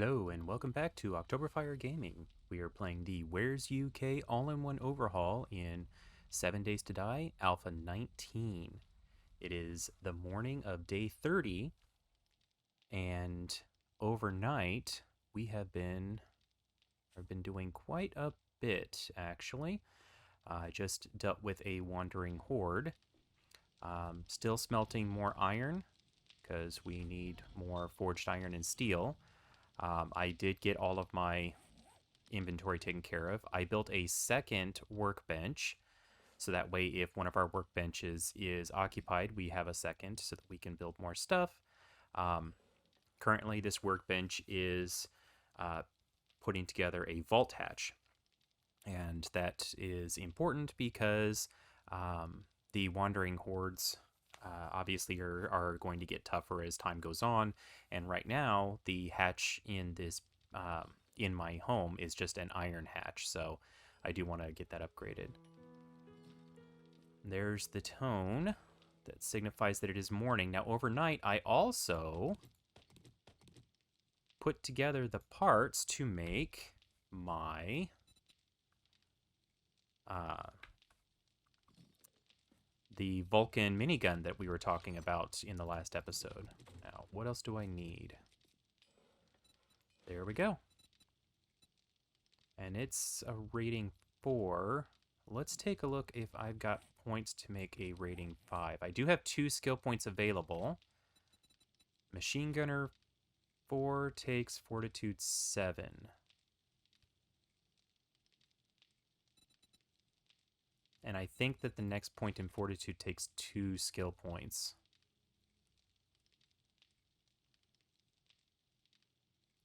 Hello and welcome back to Octoberfire Gaming. We are playing the War3zuk All-in-One Overhaul in 7 Days to Die, Alpha 19. It is the morning of day 30, and overnight I've been doing quite a bit, actually. I just dealt with a wandering horde. Still smelting more iron, because we need more forged iron and steel. I did get all of my inventory taken care of. I built a second workbench, so that way if one of our workbenches is occupied, we have a second so that we can build more stuff. Currently, this workbench is putting together a vault hatch, and that is important because the wandering hordes obviously are going to get tougher as time goes on, and right now the hatch in this in my home is just an iron hatch, so I do want to get that upgraded. There's the tone that signifies that it is morning. Now overnight I also put together the parts to make my the Vulcan minigun that we were talking about in the last episode. Now, what else do I need? There we go. And it's a rating 4. Let's take a look if I've got points to make a rating 5. I do have 2 skill points available. Machine Gunner 4 takes Fortitude 7. And I think that the next point in Fortitude takes 2 skill points.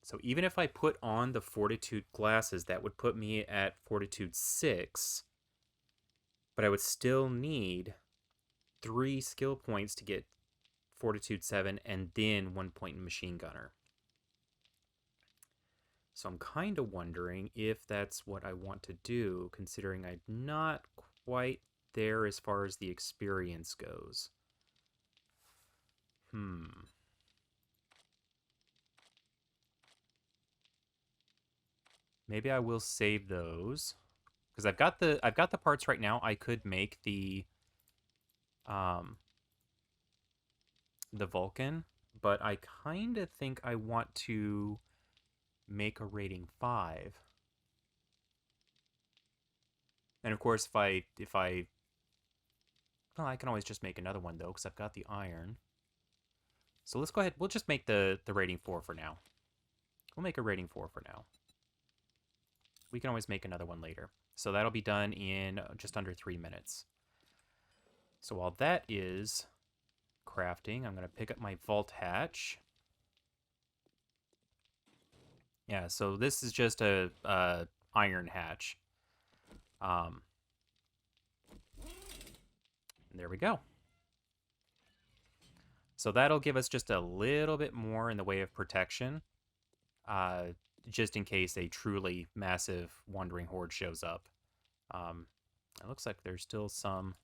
So even if I put on the Fortitude glasses, that would put me at Fortitude 6. But I would still need 3 skill points to get Fortitude 7 and then 1 point in Machine Gunner. So I'm kind of wondering if that's what I want to do, considering I'm not quite there as far as the experience goes. Maybe I will save those, because I've got the parts right now. I could make the Vulcan, but I kind of think I want to make a rating 5. And of course, well, I can always just make another one though, because I've got the iron. So let's go ahead. We'll just make the rating 4 for now. We'll make a rating 4 for now. We can always make another one later. So that'll be done in just under 3 minutes. So while that is crafting, I'm going to pick up my vault hatch. Yeah, so this is just a iron hatch. There we go. So that'll give us just a little bit more in the way of protection, just in case a truly massive wandering horde shows up. It looks like there's still some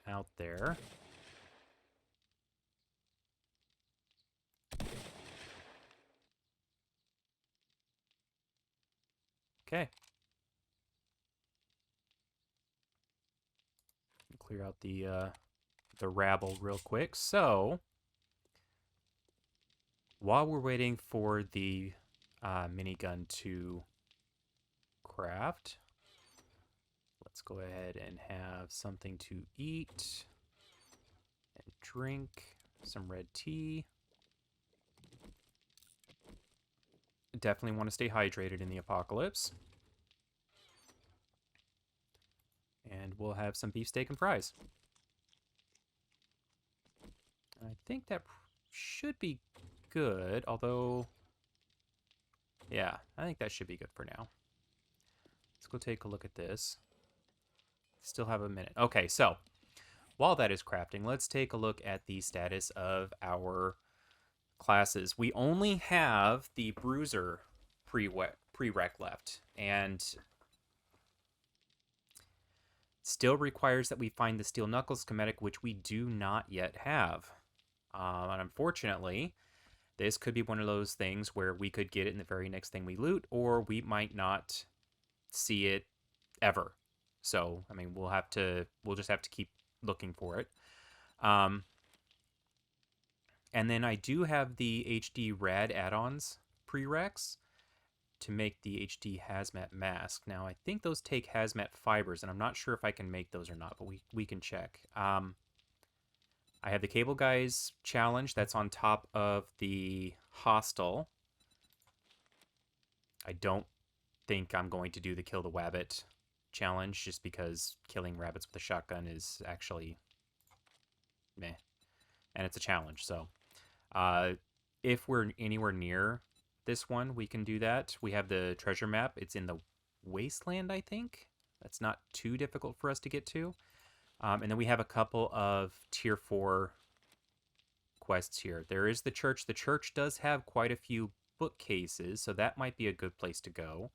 out there. Okay. Clear out the rabble real quick. So while we're waiting for the minigun to craft, let's go ahead and have something to eat and drink. Some red tea. Definitely want to stay hydrated in the apocalypse. And we'll have some beefsteak and fries. I think that should be good, although, yeah, I think that should be good for now. Let's go take a look at this. Still have a minute. Okay, so while that is crafting, let's take a look at the status of our classes. We only have the Bruiser prereq left, and still requires that we find the Steel Knuckles schematic, which we do not yet have. And unfortunately, this could be one of those things where we could get it in the very next thing we loot, or we might not see it ever. So, I mean, we'll just have to keep looking for it. And then I do have the HD Rad add-ons prereqs to make the HD Hazmat mask. Now, I think those take Hazmat fibers, and I'm not sure if I can make those or not, but we can check. I have the Cable Guys challenge that's on top of the Hostel. I don't think I'm going to do the Kill the Wabbit challenge just because killing rabbits with a shotgun is actually meh. And it's a challenge, so if we're anywhere near this one, we can do that. We have the treasure map. It's in the wasteland, I think. That's not too difficult for us to get to. And then we have a couple of tier 4 quests here. There is the church. The church does have quite a few bookcases, so that might be a good place to go.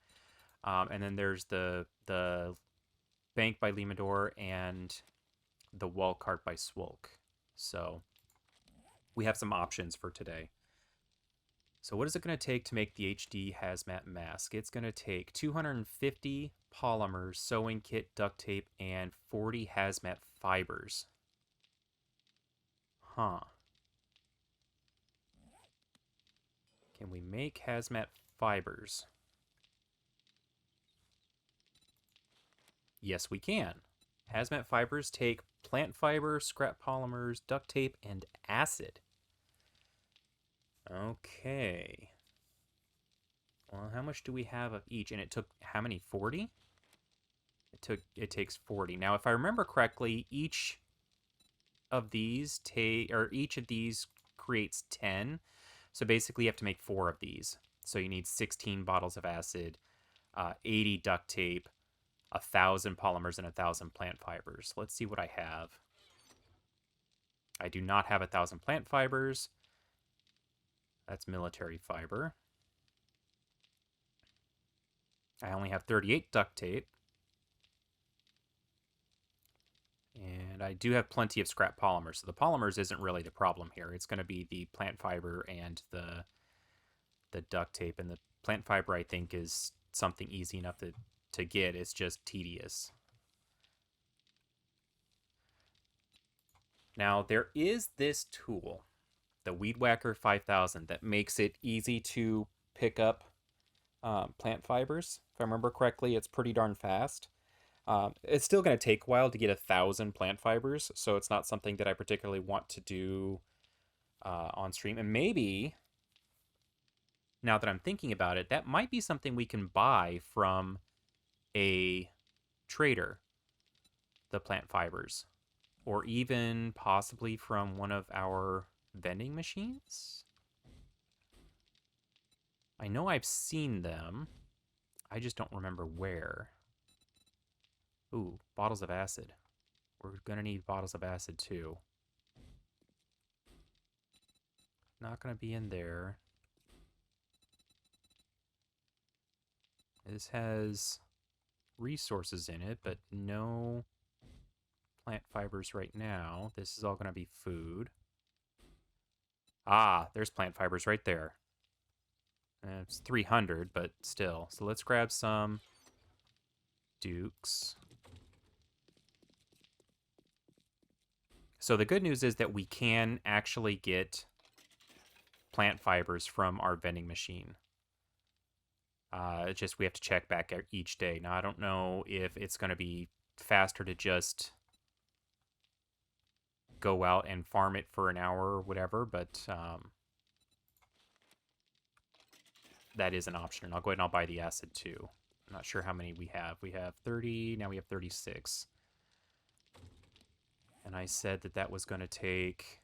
And then there's the bank by Limador and the wall cart by Swolk. So we have some options for today. So what is it going to take to make the HD Hazmat mask? It's going to take 250 polymers, sewing kit, duct tape, and 40 Hazmat fibers. Huh. Can we make Hazmat fibers? Yes, we can. Hazmat fibers take plant fiber, scrap polymers, duct tape, and acid. Okay. Well, how much do we have of each? And it took how many? 40? It takes 40. Now, if I remember correctly, each of these creates 10. So basically you have to make 4 of these. So you need 16 bottles of acid, 80 duct tape, 1,000 polymers, and 1,000 plant fibers. Let's see what I have. I do not have 1,000 plant fibers. That's military fiber. I only have 38 duct tape. And I do have plenty of scrap polymers. So the polymers isn't really the problem here. It's going to be the plant fiber and the duct tape. And the plant fiber, I think, is something easy enough to get. It's just tedious. Now, there is this tool, the Weed Whacker 5000, that makes it easy to pick up plant fibers. If I remember correctly, it's pretty darn fast. It's still going to take a while to get 1,000 plant fibers, so it's not something that I particularly want to do on stream. And maybe, now that I'm thinking about it, that might be something we can buy from a trader, the plant fibers, or even possibly from one of our vending machines. I know I've seen them. I just don't remember where. Ooh, bottles of acid. We're going to need bottles of acid too. Not going to be in there. This has resources in it, but no plant fibers right now. This is all going to be food. Ah, there's plant fibers right there. It's 300, but still. So let's grab some Dukes. So the good news is that we can actually get plant fibers from our vending machine. It's just we have to check back each day. Now, I don't know if it's going to be faster to just go out and farm it for an hour or whatever, but that is an option. And I'll go ahead and I'll buy the acid too. I'm not sure how many we have. We have 30, now we have 36. And I said that that was going to take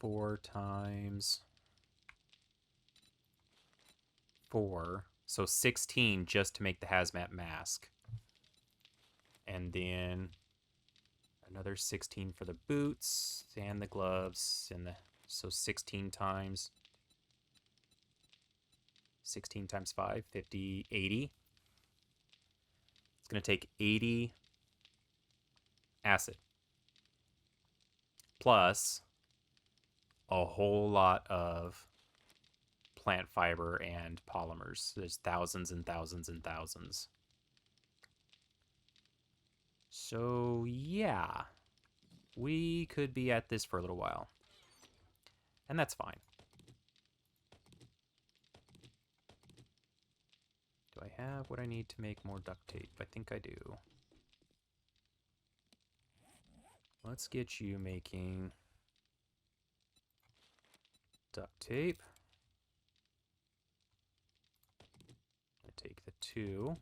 4 times 4. So 16 just to make the hazmat mask. And then another 16 for the boots and the gloves and so 16 times 5, 50, 80. It's going to take 80 acid. plus a whole lot of plant fiber and polymers. There's thousands and thousands and thousands. So, yeah. We could be at this for a little while. And that's fine. Do I have what I need to make more duct tape? I think I do. Let's get you making duct tape. I take the 2.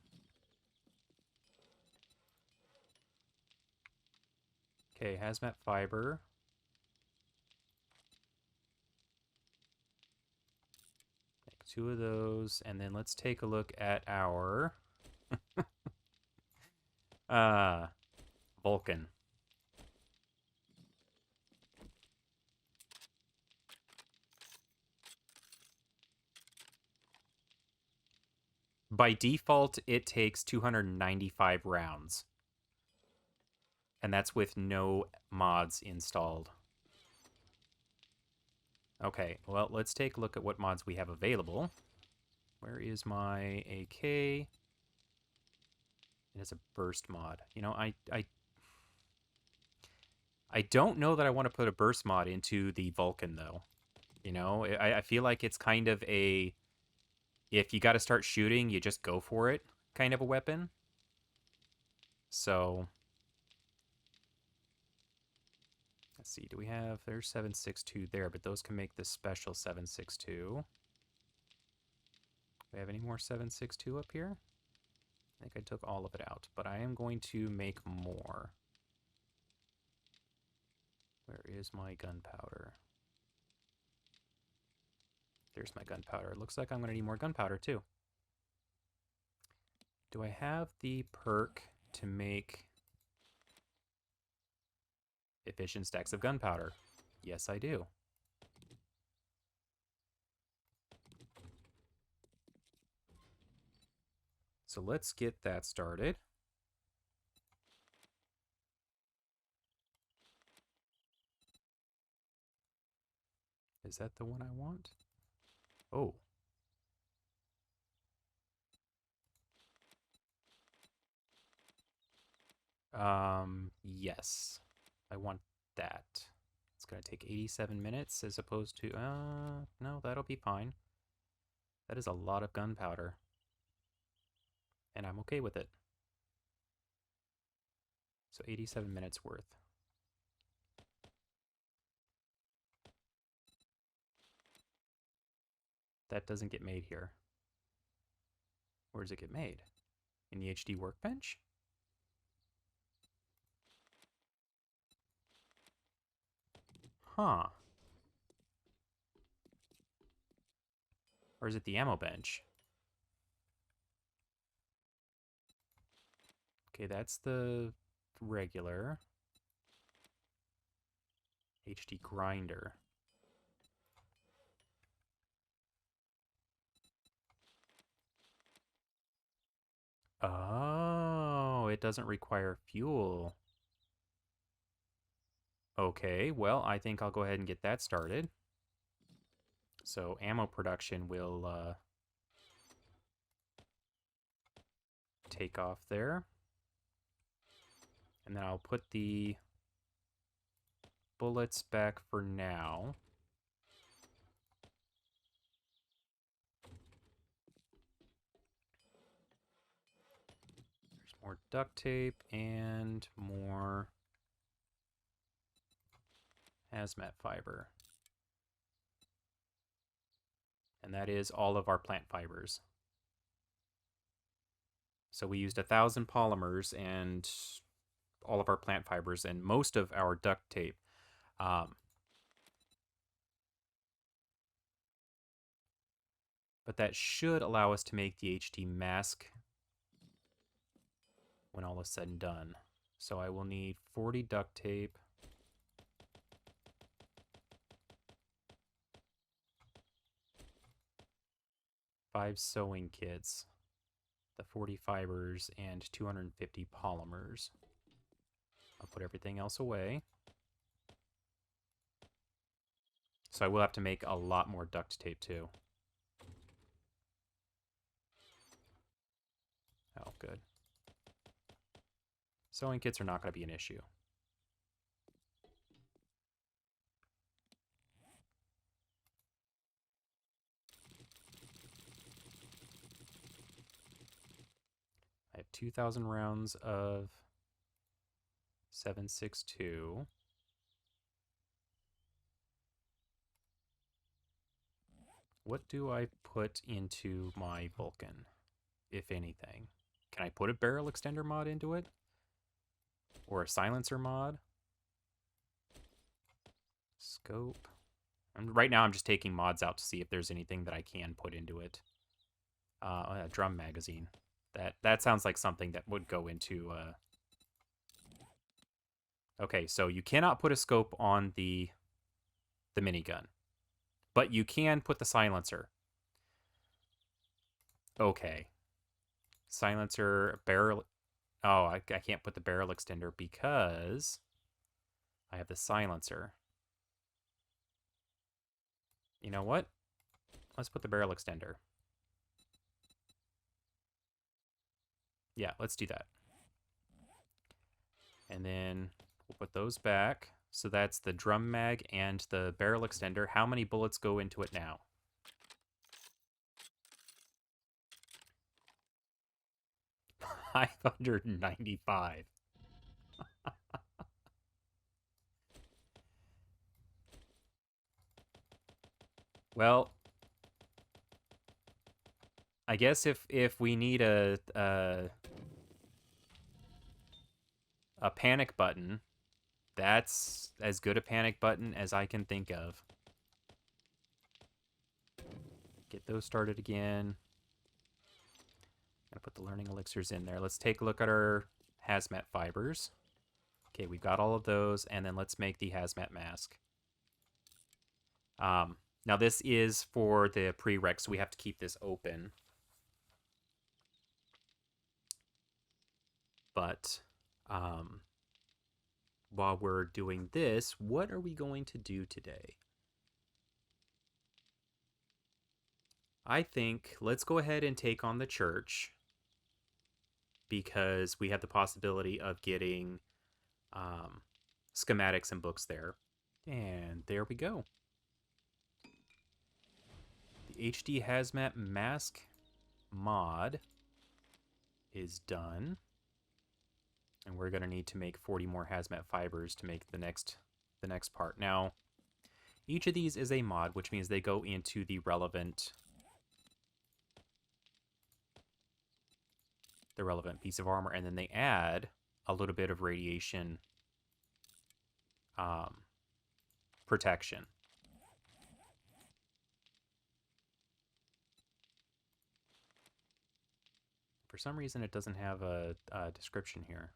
Okay, hazmat fiber. Make 2 of those, and then let's take a look at our Vulcan. By default, it takes 295 rounds. And that's with no mods installed. Okay, well, let's take a look at what mods we have available. Where is my AK? It has a burst mod. You know, I don't know that I want to put a burst mod into the Vulcan, though. You know, I feel like it's kind of a... If you got to start shooting, you just go for it kind of a weapon. So... Let's see, do we have... There's 7.62 there, but those can make the special 7.62. Do we have any more 7.62 up here? I think I took all of it out, but I am going to make more. Where is my gunpowder? There's my gunpowder. It looks like I'm going to need more gunpowder, too. Do I have the perk to make efficient stacks of gunpowder? Yes, I do. So let's get that started. Is that the one I want? Oh. Yes. I want that. It's going to take 87 minutes as opposed to... no, that'll be fine. That is a lot of gunpowder. And I'm okay with it. So 87 minutes worth. That doesn't get made here. Where does it get made? In the HD workbench? Huh. Or is it the ammo bench? Okay, that's the regular HD grinder. Oh, it doesn't require fuel. Okay, well, I think I'll go ahead and get that started. So ammo production will take off there. And then I'll put the bullets back for now. There's more duct tape and more hazmat fiber. And that is all of our plant fibers. So we used 1,000 polymers and all of our plant fibers and most of our duct tape. But that should allow us to make the HD mask when all is said and done. So I will need 40 duct tape. Five sewing kits, the 40 fibers, and 250 polymers. I'll put everything else away. So I will have to make a lot more duct tape too. Oh, good. Sewing kits are not going to be an issue. I have 2,000 rounds of 7.62. What do I put into my Vulcan, if anything? Can I put a barrel extender mod into it? Or a silencer mod? Scope. Right now I'm just taking mods out to see if there's anything that I can put into it. A drum magazine. That sounds like something that would go into... Okay, so you cannot put a scope on the minigun. But you can put the silencer. Okay. Silencer, barrel... Oh, I can't put the barrel extender because I have the silencer. You know what? Let's put the barrel extender. Yeah, let's do that. And then we'll put those back. So that's the drum mag and the barrel extender. How many bullets go into it now? $595. Well, I guess if we need a panic button, that's as good a panic button as I can think of. Get those started again. I'm gonna put the learning elixirs in there. Let's take a look at our hazmat fibers. Okay, we've got all of those, and then let's make the hazmat mask. Now this is for the prereq, so we have to keep this open. But while we're doing this, what are we going to do today? I think let's go ahead and take on the church because we have the possibility of getting schematics and books there. And there we go. The HD Hazmat Mask mod is done. And we're going to need to make 40 more hazmat fibers to make the next part. Now, each of these is a mod, which means they go into the relevant piece of armor, and then they add a little bit of radiation protection. For some reason, it doesn't have a description here.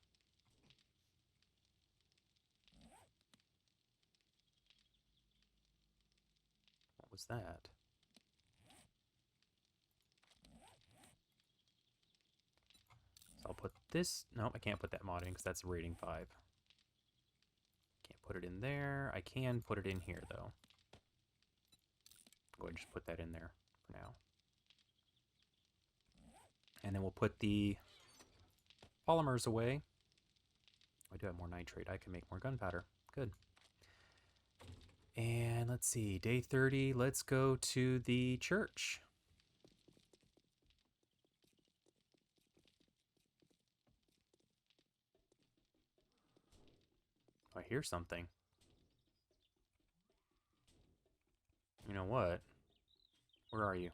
What was that? So I'll put this... No, I can't put that mod in because that's a rating 5. Can't put it in there. I can put it in here, though. Go ahead and just put that in there for now. And then we'll put the polymers away. I do have more nitrate. I can make more gunpowder. Good. And let's see. Day 30. Let's go to the church. I hear something. You know what? Where are you?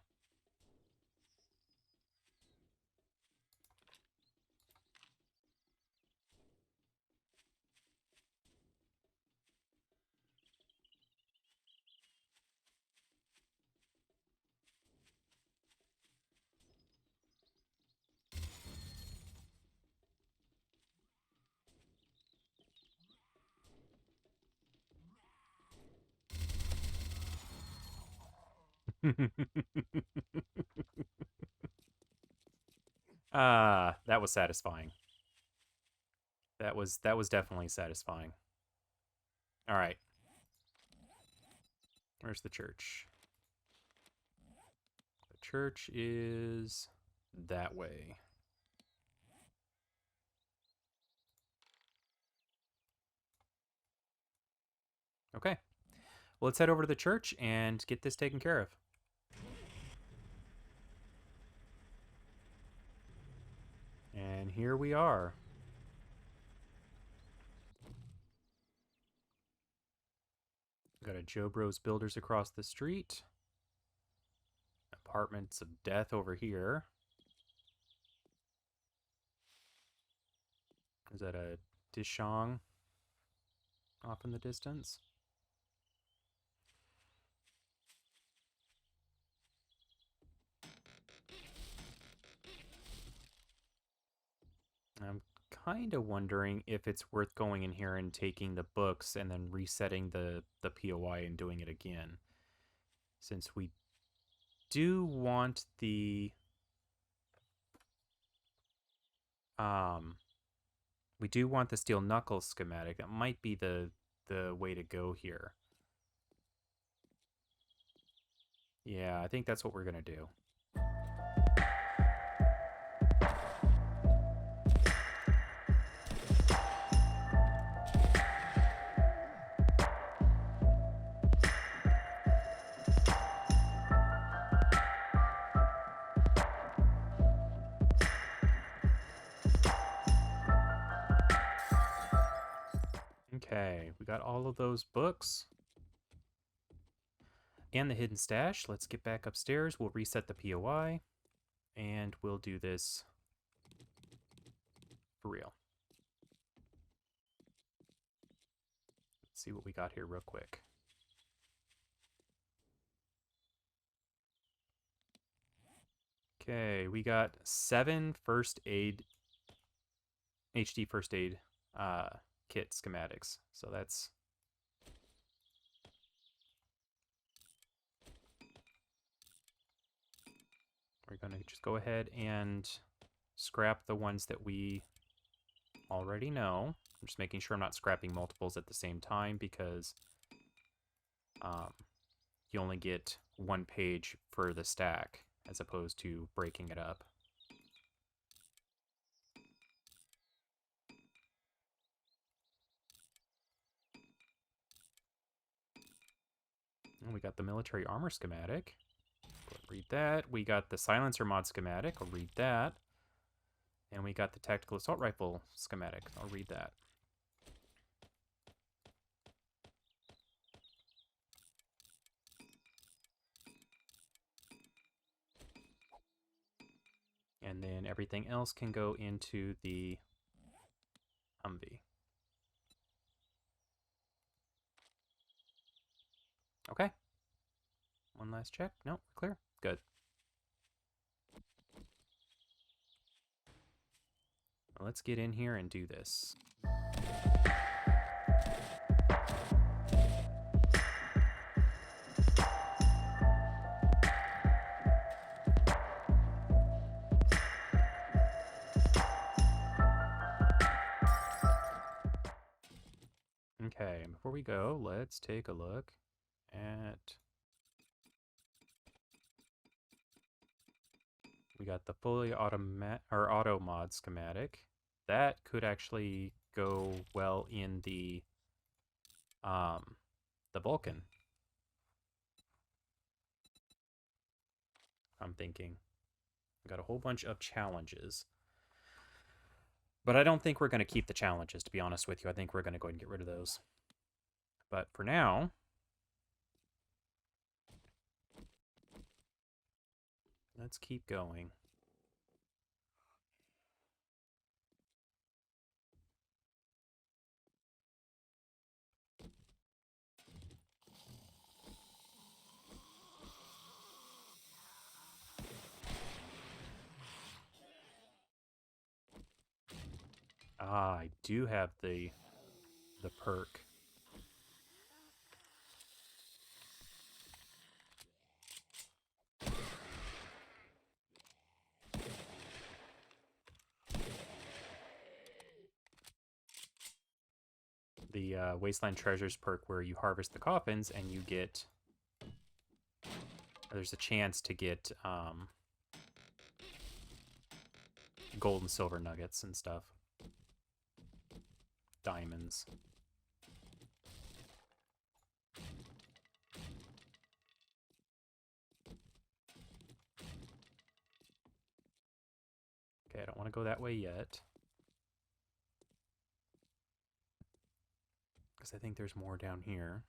That was satisfying. That was definitely satisfying. All right. Where's the church? The church is that way. Okay. Well, let's head over to the church and get this taken care of. And here we are. Got a Joe Bros Builders across the street. Apartments of Death over here. Is that a Dishong off in the distance? I'm kind of wondering if it's worth going in here and taking the books and then resetting the POI and doing it again. Since we do want the steel knuckles schematic. That might be the way to go here. Yeah, I think that's what we're gonna do. Okay, we got all of those books. And the hidden stash. Let's get back upstairs. We'll reset the POI. And we'll do this for real. Let's see what we got here real quick. Okay, we got 7 first aid, HD first aid kit schematics. So that's... We're going to just go ahead and scrap the ones that we already know. I'm just making sure I'm not scrapping multiples at the same time because you only get 1 page for the stack as opposed to breaking it up. And we got the military armor schematic. Read that. We got the silencer mod schematic. I'll read that. And we got the tactical assault rifle schematic. I'll read that. And then everything else can go into the Humvee. Okay. One last check. No, clear. Good. Well, let's get in here and do this. Okay, before we go, let's take a look at... We got the fully auto mod schematic. That could actually go well in the Vulcan. I'm thinking. We got a whole bunch of challenges. But I don't think we're going to keep the challenges, to be honest with you. I think we're going to go ahead and get rid of those. But for now, let's keep going. Ah, I do have the perk. The Wasteland Treasures perk where you harvest the coffins and you get there's a chance to get gold and silver nuggets and stuff. Diamonds. Okay, I don't want to go that way yet. Because I think there's more down here.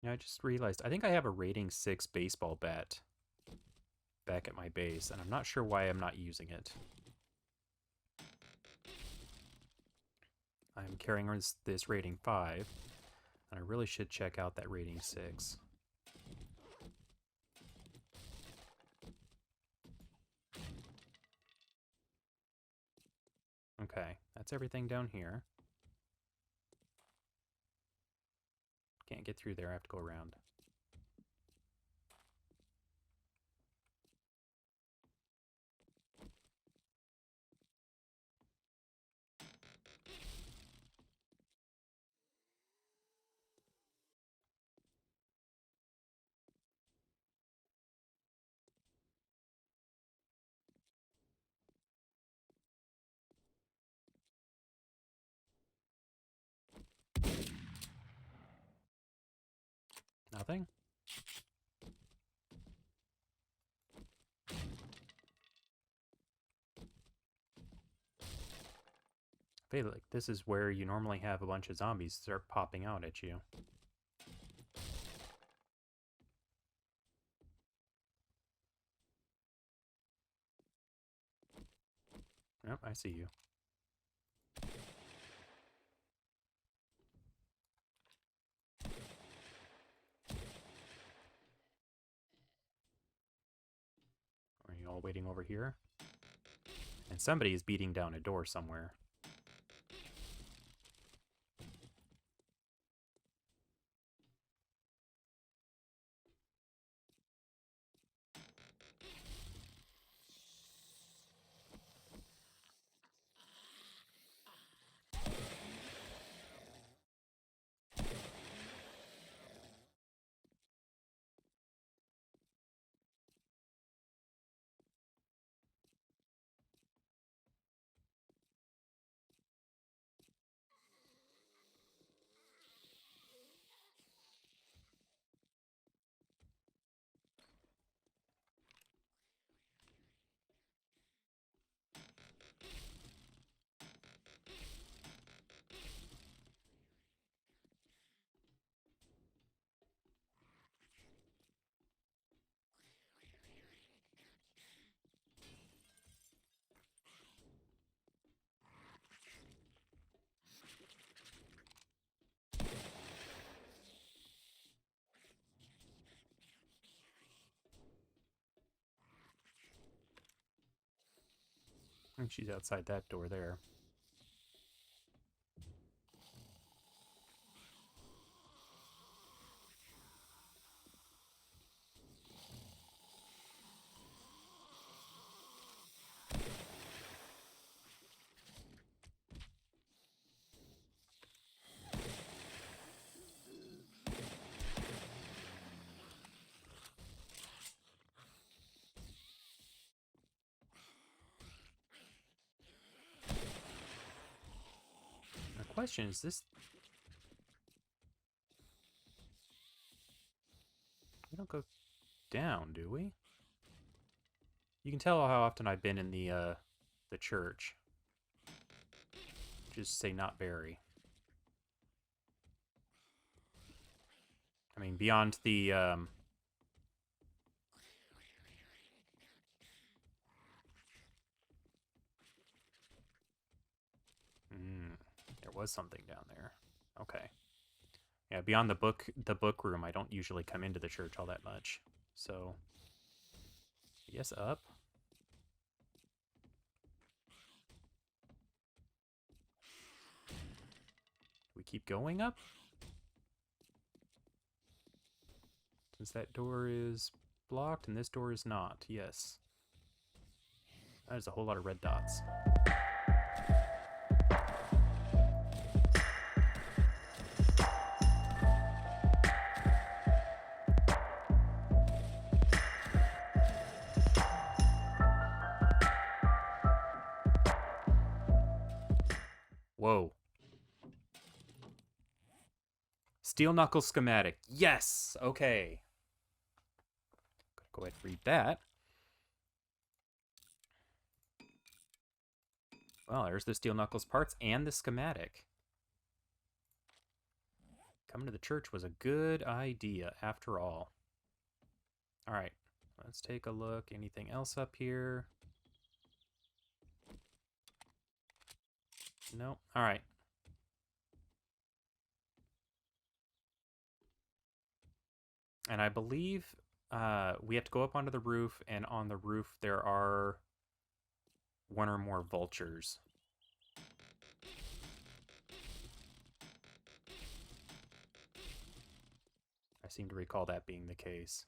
Yeah, I just realized, I think I have a rating 6 baseball bat back at my base, and I'm not sure why I'm not using it. I'm carrying this rating 5, and I really should check out that rating 6. Okay, that's everything down here. Can't get through there, I have to go around. Nothing? I feel like this is where you normally have a bunch of zombies start popping out at you. Yep, I see you. Are you all waiting over here? And somebody is beating down a door somewhere. I think she's outside that door there. The question is this... We don't go down, do we? You can tell how often I've been in the church. Just say not very. I mean, beyond the there was something down there. Okay. Yeah, beyond the book room, I don't usually come into the church all that much. So, I guess up. keep going up? Since that door is blocked and this door is not. Yes. That is a whole lot of red dots. Whoa. Steel knuckle schematic. Yes! Okay. Go ahead and read that. Well, there's the steel knuckles parts and the schematic. Coming to the church was a good idea, after all. All right, let's take a look. Anything else up here? No. All right. And I believe we have to go up onto the roof, and on the roof there are one or more vultures. I seem to recall that being the case.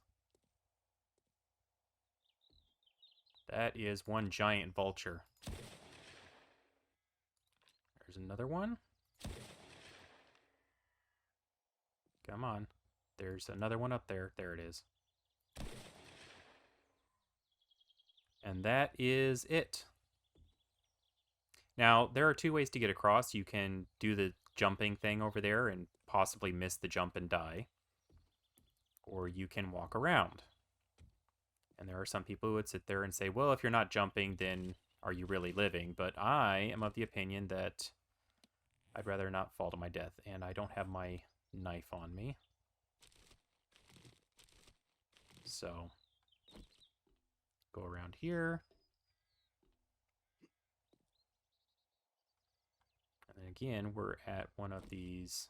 That is one giant vulture. There's another one. Come on. There's another one up there. There it is. And that is it. Now, there are two ways to get across. You can do the jumping thing over there and possibly miss the jump and die. Or you can walk around. And there are some people who would sit there and say, well, if you're not jumping, then are you really living? But I am of the opinion that I'd rather not fall to my death. And I don't have my knife on me. So, go around here. And then again, we're at one of these.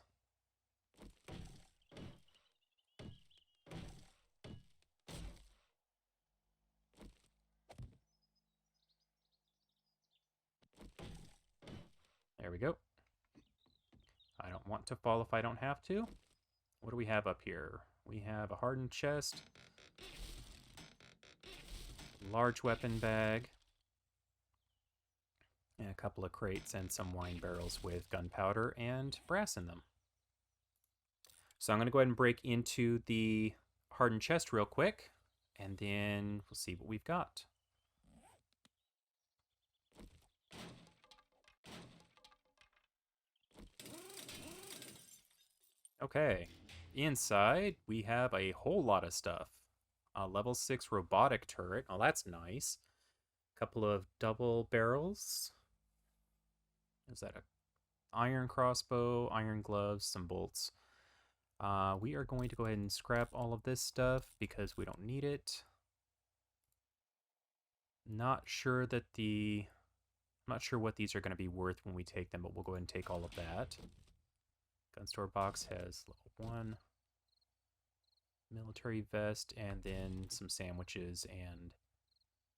There we go. I don't want to fall if I don't have to. What do we have up here? We have a hardened chest. Large weapon bag. And a couple of crates and some wine barrels with gunpowder and brass in them. So I'm going to go ahead and break into the hardened chest real quick, and then we'll see what we've got. Okay, inside we have a whole lot of stuff. A level 6 robotic turret. Oh, that's nice. A couple of double barrels. Is that a iron crossbow, iron gloves, some bolts? We are going to go ahead and scrap all of this stuff because we don't need it. Not sure what these are going to be worth when we take them, but we'll go ahead and take all of that. Gun store box has level 1. Military vest, and then some sandwiches and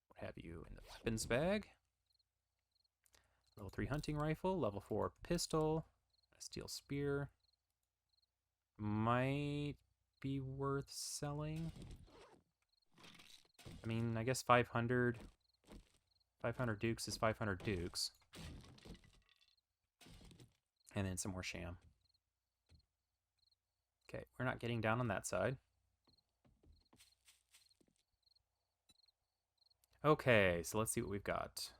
what have you in the weapons bag. Level 3 hunting rifle, level 4 pistol, a steel spear. Might be worth selling. I mean, I guess 500 dukes is 500 dukes. And then some more sham. Okay, we're not getting down on that side. Okay, so let's see what we've got.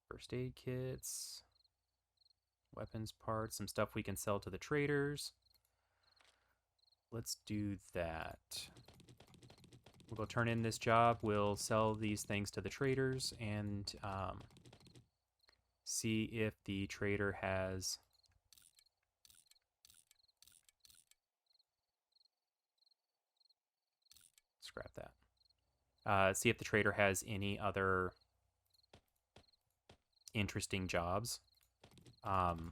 First aid kits, weapons parts, some stuff we can sell to the traders. Let's do that. We'll go turn in this job. We'll sell these things to the traders and see if the trader has... Scrap that. See if the trader has any other interesting jobs. And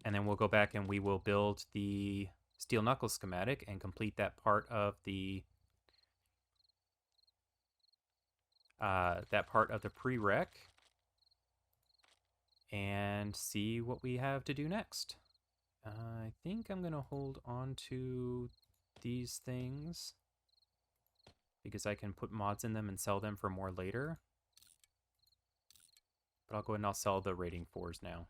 then we'll go back and we will build the steel knuckle schematic and complete that part of the prereq. and see what we have to do next. I think I'm going to hold on to these things because I can put mods in them and sell them for more later. But I'll go ahead and I'll sell the rating 4s now.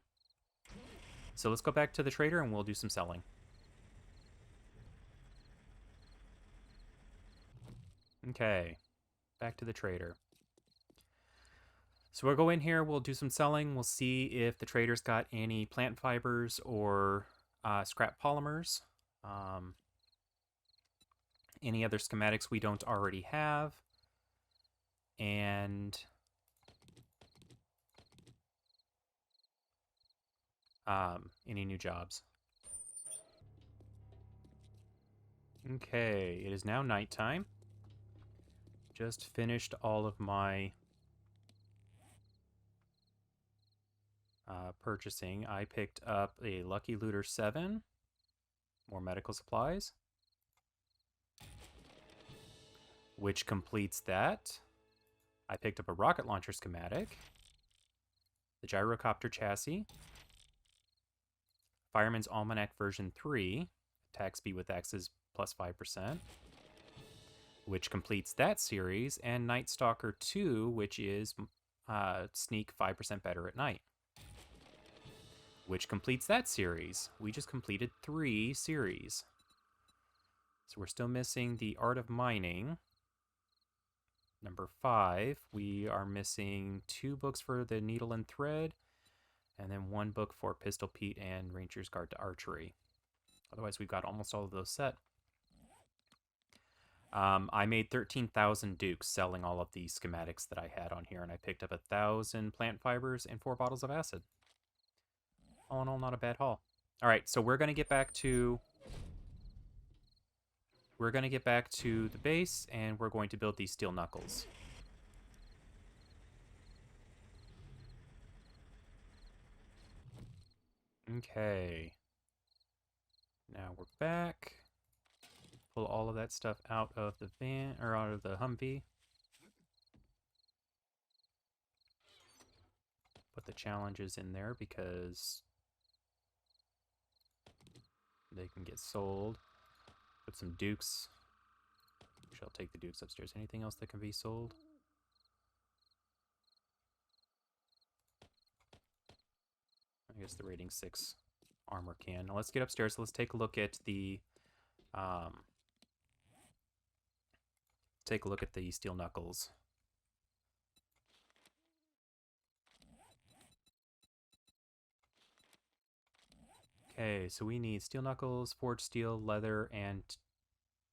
So let's go back to the trader and we'll do some selling. Okay, back to the trader. So we'll go in here, we'll do some selling, we'll see if the trader's got any plant fibers or scrap polymers. Any other schematics we don't already have. And any new jobs. Okay, it is now nighttime. Just finished all of my purchasing. I picked up a Lucky Looter 7, more medical supplies, which completes that. I picked up a rocket launcher schematic, the gyrocopter chassis, Fireman's Almanac version 3, attack speed with axes plus 5%, which completes that series, and Night Stalker 2, which is sneak 5% better at night, which completes that series. We just completed 3 series. So we're still missing the Art of Mining. Number 5, we are missing 2 books for the Needle and Thread, and then 1 book for Pistol Pete and Ranger's Guard to Archery. Otherwise, we've got almost all of those set. I made 13,000 dukes selling all of the schematics that I had on here, and I picked up 1,000 plant fibers and 4 bottles of acid. All in all, not a bad haul. All right, so we're going to get back to the base, and we're going to build these steel knuckles. Okay. Now we're back. Pull all of that stuff out of the van, or out of the Humvee. Put the challenges in there because they can get sold. Put some dukes. Shall take the dukes upstairs. Anything else that can be sold? I guess the rating 6 armor can. Now let's get upstairs. Let's take a look at the steel knuckles. Okay, so we need steel knuckles, forged steel, leather, and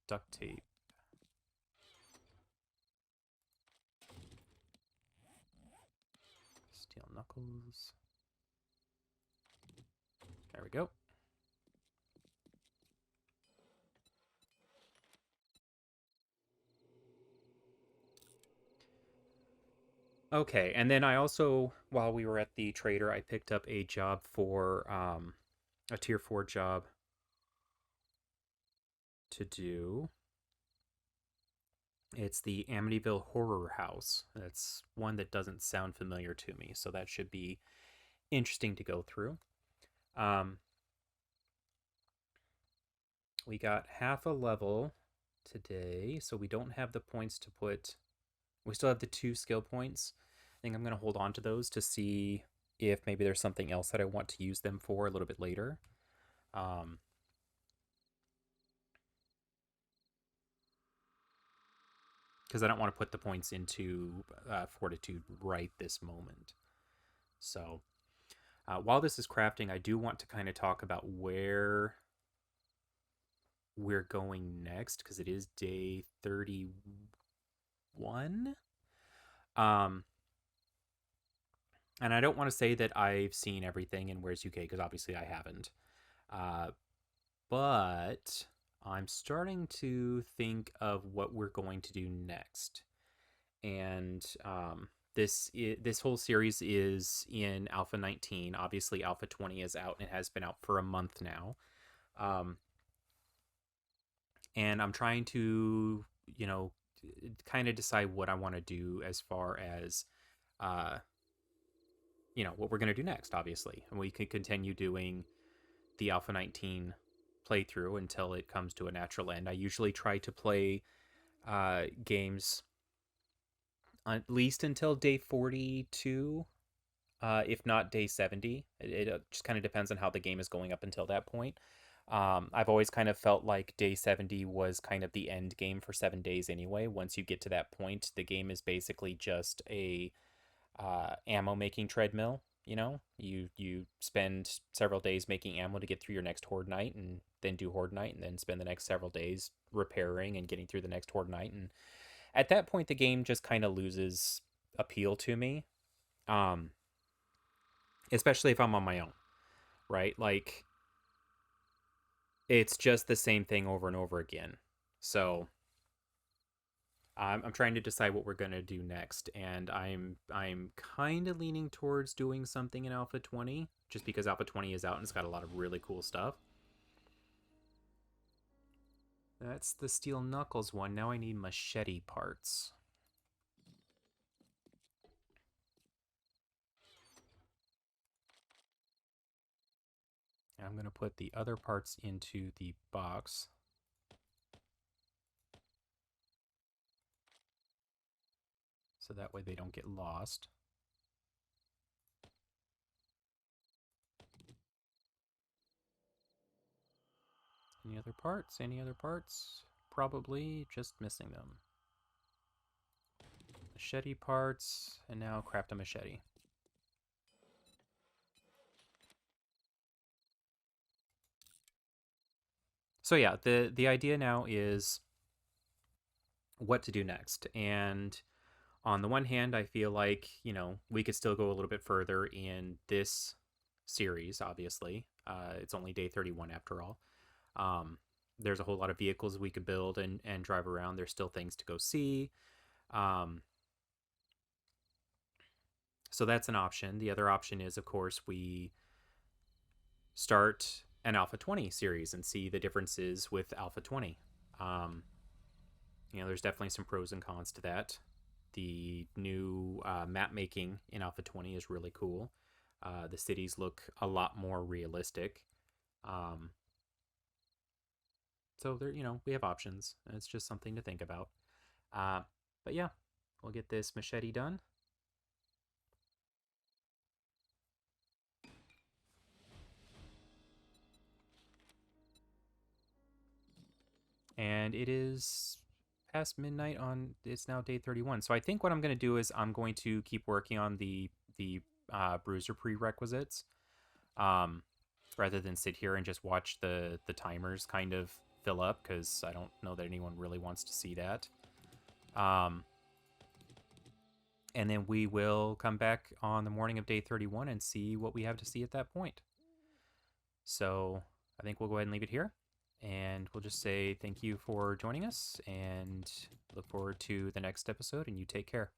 duct tape. Steel knuckles. There we go. Okay, and then I also, while we were at the trader, I picked up a job for a tier 4 job to do. It's the Amityville Horror House. That's one that doesn't sound familiar to me, so that should be interesting to go through. We got half a level today, so we don't have the points to put. We still have the 2 skill points. I think I'm going to hold on to those to see if maybe there's something else that I want to use them for a little bit later. Because I don't want to put the points into Fortitude right this moment. So while this is crafting, I do want to kind of talk about where we're going next, because it is day 31. And I don't want to say that I've seen everything in War3zuk, because obviously I haven't. But I'm starting to think of what we're going to do next. And this whole series is in Alpha 19. Obviously, Alpha 20 is out and it has been out for a month now. And I'm trying to, kind of decide what I want to do as far as what we're going to do next, obviously. And we could continue doing the Alpha 19 playthrough until it comes to a natural end. I usually try to play games at least until day 42, if not day 70. It just kind of depends on how the game is going up until that point. I've always kind of felt like day 70 was kind of the end game for 7 days anyway. Once you get to that point, the game is basically just a ammo making treadmill. You spend several days making ammo to get through your next horde night, and then do horde night, and then spend the next several days repairing and getting through the next horde night. And at that point, the game just kind of loses appeal to me, um, especially if I'm on my own, right? Like, it's just the same thing over and over again. So I'm trying to decide what we're gonna do next, and I'm kind of leaning towards doing something in Alpha 20, just because Alpha 20 is out and it's got a lot of really cool stuff. That's the steel knuckles one. Now I need machete parts. And I'm gonna put the other parts into the box. So that way they don't get lost. Any other parts? Any other parts? Probably just missing them. Machete parts, and now craft a machete. So yeah, the idea now is what to do next. And on the one hand, I feel like, we could still go a little bit further in this series, obviously. It's only day 31 after all. There's a whole lot of vehicles we could build and drive around. There's still things to go see. So that's an option. The other option is, of course, we start an Alpha 20 series and see the differences with Alpha 20. There's definitely some pros and cons to that. The new map making in Alpha 20 is really cool. The cities look a lot more realistic. So there, we have options. And it's just something to think about. But yeah, we'll get this machete done. And it is past midnight on, it's now day 31. So I think what I'm going to do is I'm going to keep working on the bruiser prerequisites, rather than sit here and just watch the timers kind of fill up, because I don't know that anyone really wants to see that. And then we will come back on the morning of day 31 and see what we have to see at that point. So I think we'll go ahead and leave it here. And we'll just say thank you for joining us and look forward to the next episode, and you take care.